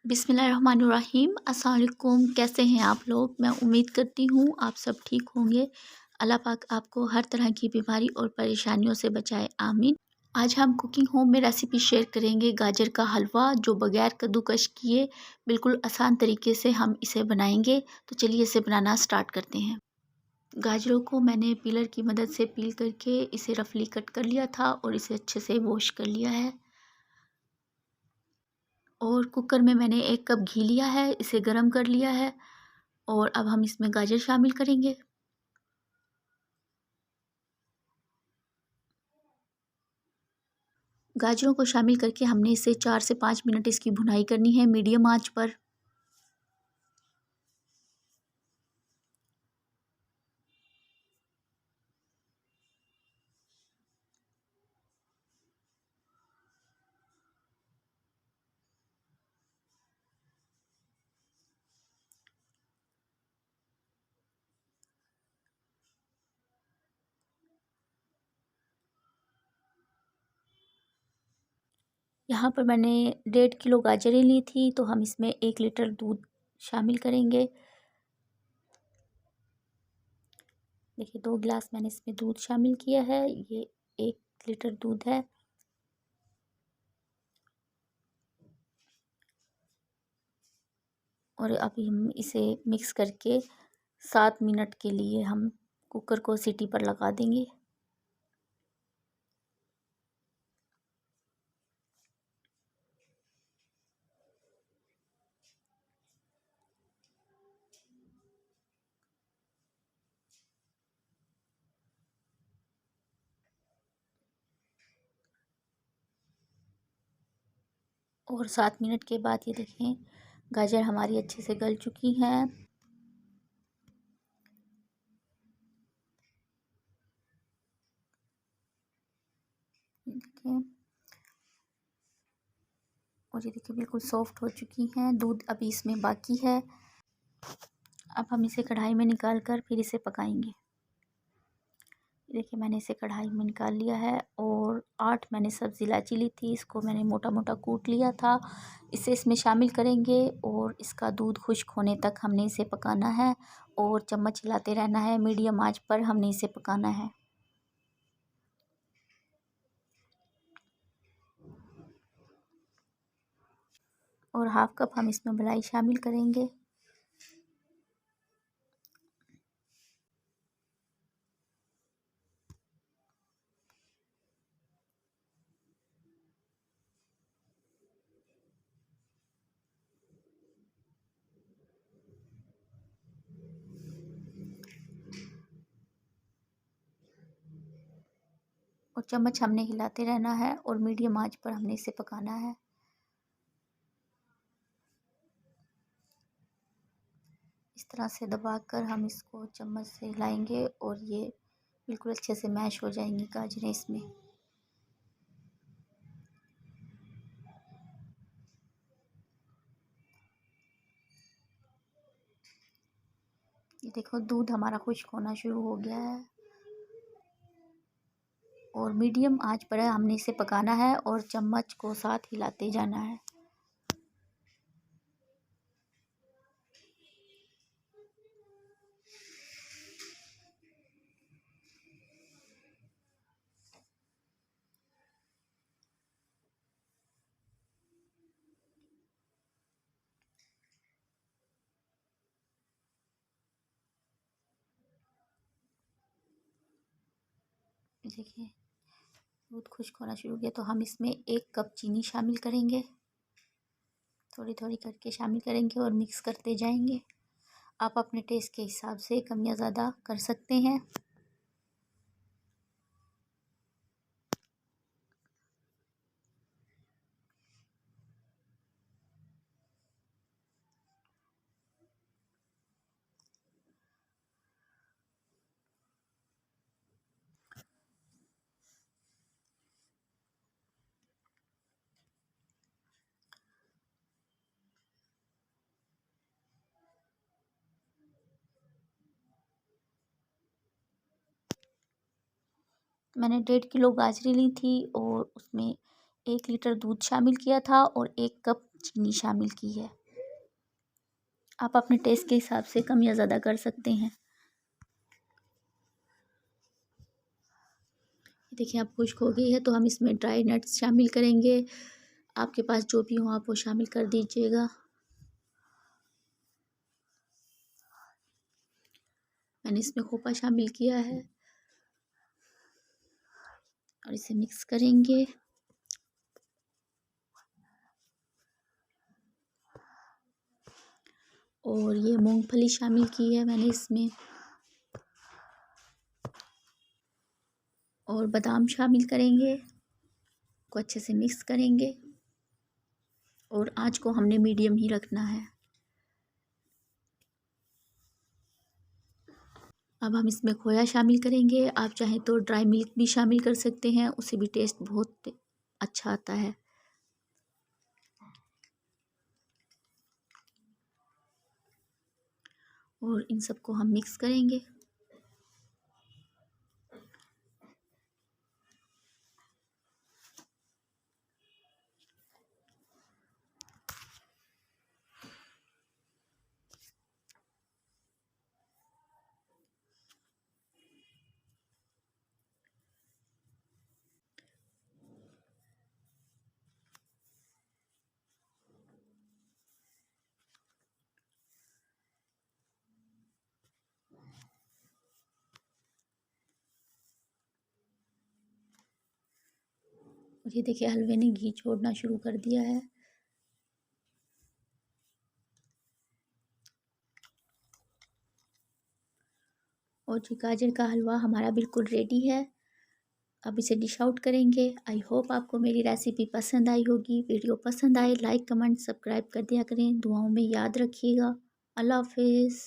बिस्मिल्लाहिर्रहमानिर्रहीम। अस्सलाम वालेकुम। कैसे हैं आप लोग? मैं उम्मीद करती हूँ आप सब ठीक होंगे। अल्लाह पाक आपको हर तरह की बीमारी और परेशानियों से बचाए, आमीन। आज हम कुकिंग होम में रेसिपी शेयर करेंगे गाजर का हलवा, जो बगैर कद्दूकस किए बिल्कुल आसान तरीके से हम इसे बनाएंगे। तो चलिए इसे बनाना स्टार्ट करते हैं। गाजरों को मैंने पीलर की मदद से पील करके इसे रफली कट कर लिया था और इसे अच्छे से वॉश कर लिया है। और कुकर में मैंने 1 कप घी लिया है, इसे गरम कर लिया है और अब हम इसमें गाजर शामिल करेंगे। गाजरों को शामिल करके हमने इसे 4 से 5 मिनट इसकी भुनाई करनी है मीडियम आंच पर। यहाँ पर मैंने 1.5 किलो गाजरें ली थी, तो हम इसमें 1 लीटर दूध शामिल करेंगे। देखिए 2 गिलास मैंने इसमें दूध शामिल किया है, ये 1 लीटर दूध है। और अभी हम इसे मिक्स करके 7 मिनट के लिए हम कुकर को सीटी पर लगा देंगे। और 7 मिनट के बाद ये देखें गाजर हमारी अच्छे से गल चुकी हैं। देखिए, और ये देखिए बिल्कुल सॉफ्ट हो चुकी हैं। दूध अभी इसमें बाकी है। अब हम इसे कढ़ाई में निकाल कर फिर इसे पकाएंगे। देखिए मैंने इसे कढ़ाई में निकाल लिया है और 8 मैंने सब्ज़ इलायची ली थी, इसको मैंने मोटा मोटा कूट लिया था। इसे इसमें शामिल करेंगे और इसका दूध खुश्क होने तक हमने इसे पकाना है और चम्मच हिलाते रहना है। मीडियम आंच पर हमने इसे पकाना है। और हाफ़ कप हम इसमें मलाई शामिल करेंगे। और चम्मच हमने हिलाते रहना है और मीडियम आंच पर हमने इसे पकाना है। इस तरह से दबाकर हम इसको चम्मच से हिलाएंगे और ये बिल्कुल अच्छे से मैश हो जाएंगी गाजरें इसमें। ये देखो दूध हमारा खुश्क होना शुरू हो गया है और मीडियम आंच पर हमने इसे पकाना है और चम्मच को साथ हिलाते जाना है। देखिए दूध खुश्क होना शुरू हो गया, तो हम इसमें 1 कप चीनी शामिल करेंगे। थोड़ी थोड़ी करके शामिल करेंगे और मिक्स करते जाएंगे। आप अपने टेस्ट के हिसाब से कम या ज़्यादा कर सकते हैं। मैंने 1.5 किलो गाजरें ली थी और उसमें 1 लीटर दूध शामिल किया था और 1 कप चीनी शामिल की है। आप अपने टेस्ट के हिसाब से कम या ज़्यादा कर सकते हैं। देखिए अब खुश्क हो गई है तो हम इसमें ड्राई नट्स शामिल करेंगे। आपके पास जो भी हो आप वो शामिल कर दीजिएगा। मैंने इसमें खोपा शामिल किया है और इसे मिक्स करेंगे। और ये मूंगफली शामिल की है मैंने इसमें, और बादाम शामिल करेंगे, को अच्छे से मिक्स करेंगे और आंच को हमने मीडियम ही रखना है। अब हम इसमें खोया शामिल करेंगे। आप चाहें तो ड्राई मिल्क भी शामिल कर सकते हैं, उससे भी टेस्ट बहुत अच्छा आता है। और इन सबको हम मिक्स करेंगे। और ये देखिए हलवे ने घी छोड़ना शुरू कर दिया है। और जो गाजर का हलवा हमारा बिल्कुल रेडी है। अब इसे डिश आउट करेंगे। आई होप आपको मेरी रेसिपी पसंद आई होगी। वीडियो पसंद आए लाइक कमेंट सब्सक्राइब कर दिया करें। दुआओं में याद रखिएगा। अल्लाह हाफिज़।